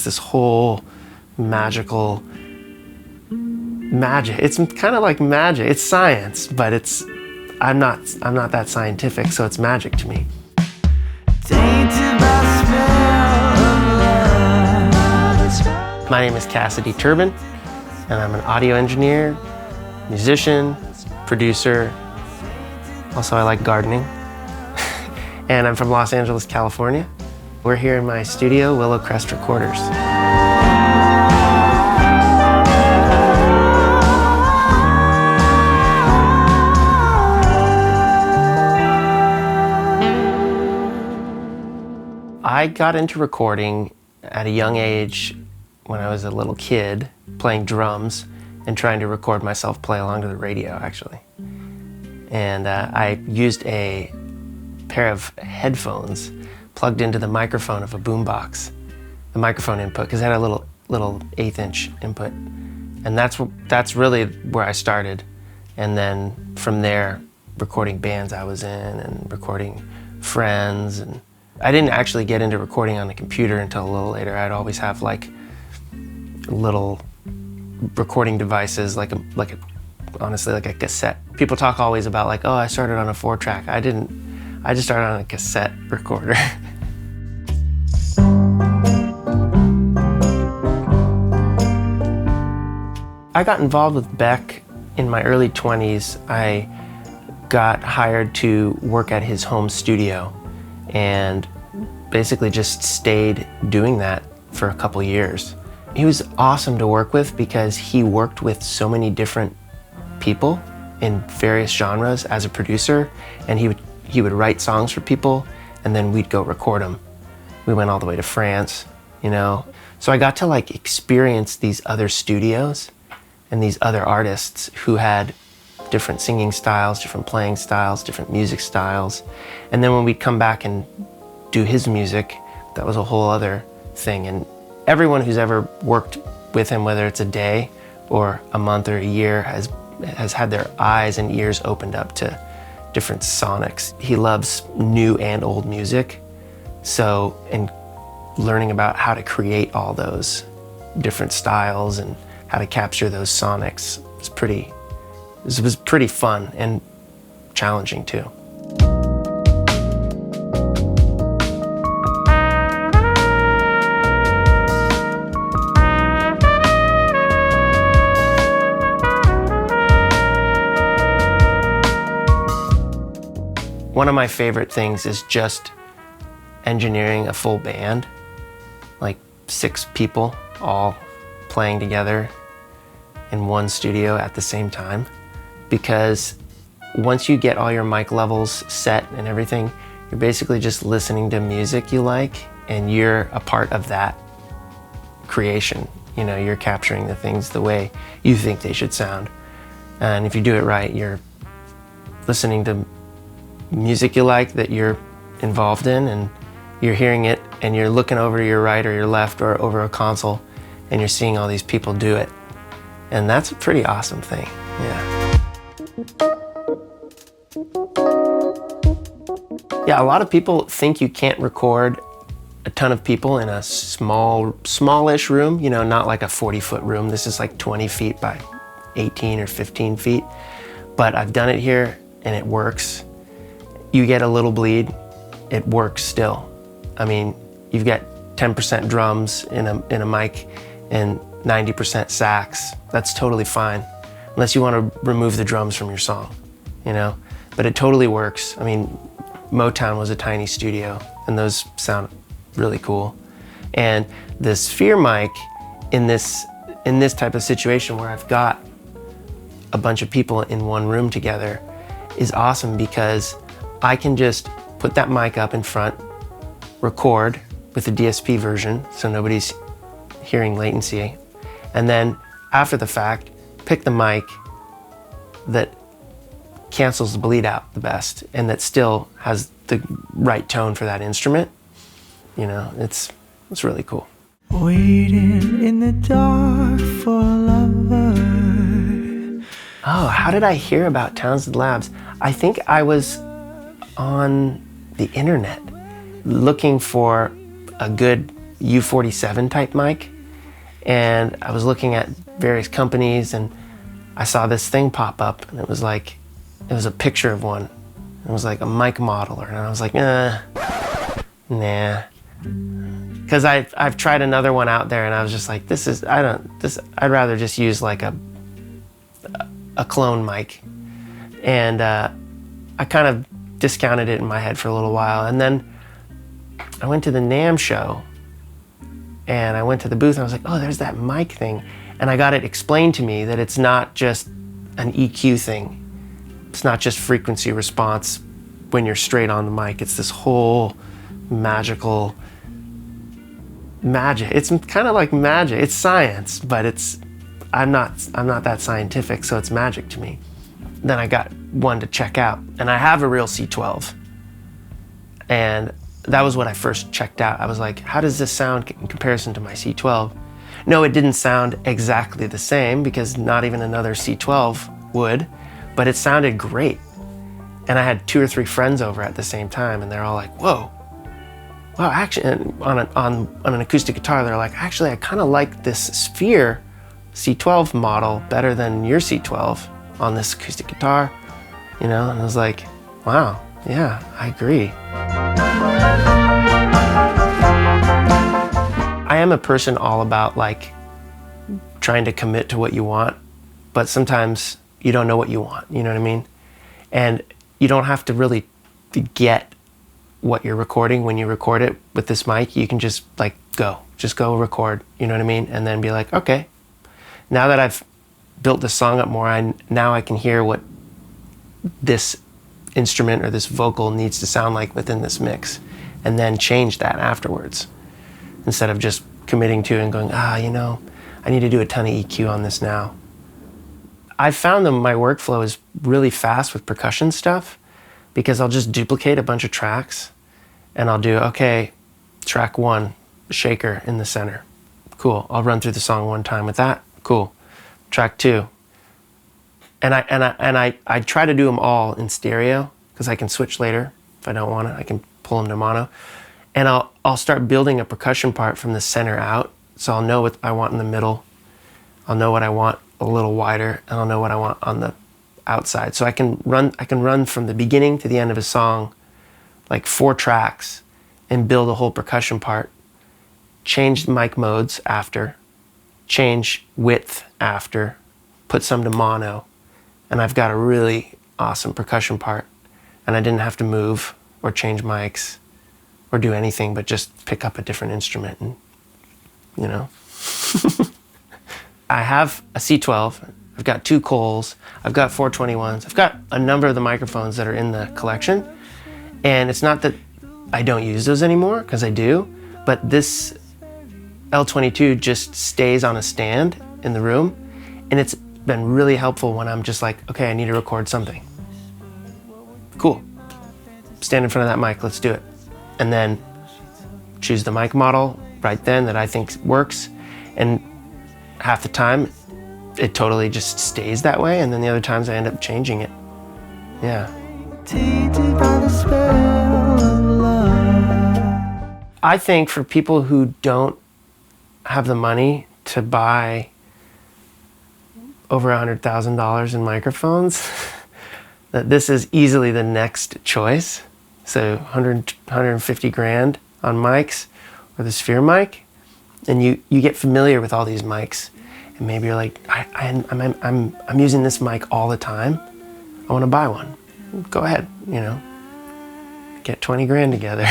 this whole magical magic. It's kind of like magic. It's science, but I'm not that scientific, so it's magic to me. My name is Cassidy Turbin, and I'm an audio engineer, musician, producer. Also, I like gardening. And I'm from Los Angeles, California. We're here in my studio, Willowcrest Recorders. I got into recording at a young age when I was a little kid, playing drums and trying to record myself play along to the radio, actually. And I used a pair of headphones plugged into the microphone of a boombox, the microphone input, because it had a little 1/8" input. And that's really where I started. And then from there, recording bands I was in and recording friends. And I didn't actually get into recording on the computer until a little later. I'd always have like little recording devices, honestly, like a cassette. People talk always about like, oh, I started on a 4-track. I didn't. I just started on a cassette recorder. I got involved with Beck in my early 20s. I got hired to work at his home studio and basically just stayed doing that for a couple years. He was awesome to work with because he worked with so many different people in various genres as a producer, and he would write songs for people, and then we'd go record them. We went all the way to France, you know. So I got to like experience these other studios and these other artists who had different singing styles, different playing styles, different music styles. And then when we'd come back and do his music, that was a whole other thing. And everyone who's ever worked with him, whether it's a day or a month or a year, has had their eyes and ears opened up to different sonics. He loves new and old music. So, and learning about how to create all those different styles and how to capture those sonics was pretty fun and challenging too. One of my favorite things is just engineering a full band, like 6 people all playing together in one studio at the same time. Because once you get all your mic levels set and everything, you're basically just listening to music you like, and you're a part of that creation. You know, you're capturing the things the way you think they should sound. And if you do it right, you're listening to music you like that you're involved in, and you're hearing it, and you're looking over to your right or your left or over a console, and you're seeing all these people do it. And that's a pretty awesome thing, yeah. Yeah, a lot of people think you can't record a ton of people in a smallish room, you know, not like a 40-foot room. This is like 20 feet by 18 or 15 feet. But I've done it here and it works. You get a little bleed, it works still. I mean, you've got 10% drums in a mic and 90% sax. That's totally fine, unless you want to remove the drums from your song, you know? But it totally works. I mean, Motown was a tiny studio, and those sound really cool. And the Sphere mic in this type of situation where I've got a bunch of people in one room together is awesome because I can just put that mic up in front, record with the DSP version so nobody's hearing latency, and then after the fact, pick the mic that cancels the bleed out the best and that still has the right tone for that instrument. You know, it's really cool. Waiting in the dark for a lover. Oh, how did I hear about Townsend Labs? I think I was on the internet looking for a good U47 type mic. And I was looking at various companies and I saw this thing pop up and it was a picture of one. It was like a mic modeler and I was like, nah. Because I've tried another one out there and I was just like, I'd rather just use like a clone mic. And I kind of discounted it in my head for a little while. And then I went to the NAMM show and I went to the booth and I was like, oh, there's that mic thing. And I got it explained to me that it's not just an EQ thing. It's not just frequency response when you're straight on the mic. It's this whole magical magic. It's kind of like magic. It's science, but I'm not that scientific, so it's magic to me. Then I got one to check out, and I have a real C12. And that was what I first checked out. I was like, how does this sound in comparison to my C12? No, it didn't sound exactly the same because not even another C12 would, but it sounded great. And I had 2 or 3 friends over at the same time and they're all like, whoa, wow, actually, on an acoustic guitar, they're like, actually, I kind of like this Sphere C12 model better than your C12 on this acoustic guitar, And I was like, wow, yeah, I agree. I am a person all about like trying to commit to what you want, but sometimes you don't know what you want, you know what I mean? And you don't have to really get what you're recording when you record it with this mic. You can just like just go record, you know what I mean? And then be like, okay, now that I've built this song up more, now I can hear what this instrument or this vocal needs to sound like within this mix, and then change that afterwards. Instead of just committing to it and going, I need to do a ton of EQ on this now. I've found that my workflow is really fast with percussion stuff because I'll just duplicate a bunch of tracks and I'll do, okay, track 1, shaker in the center. Cool, I'll run through the song one time with that. Cool. Track 2. And I try to do them all in stereo because I can switch later if I don't want it. I can pull them to mono. And I'll start building a percussion part from the center out. So I'll know what I want in the middle. I'll know what I want a little wider, and I'll know what I want on the outside. So I can run from the beginning to the end of a song, like 4 tracks, and build a whole percussion part. Change the mic modes after, change width after, put some to mono, and I've got a really awesome percussion part. And I didn't have to move or change mics or do anything but just pick up a different instrument and, I have a C12, I've got 2 Coles, I've got 421s, I've got a number of the microphones that are in the collection. And it's not that I don't use those anymore, because I do, but this L22 just stays on a stand in the room, and it's been really helpful when I'm just like, okay, I need to record something. Cool. Stand in front of that mic, let's do it. And then choose the mic model right then that I think works. And half the time, it totally just stays that way, and then the other times I end up changing it. Yeah. Tainted by the spell of love. I think for people who don't have the money to buy over $100,000 in microphones, that this is easily the next choice. So 150 grand on mics, or the Sphere mic, and you get familiar with all these mics, and maybe you're like, I'm using this mic all the time. I want to buy one. Go ahead, get 20 grand together.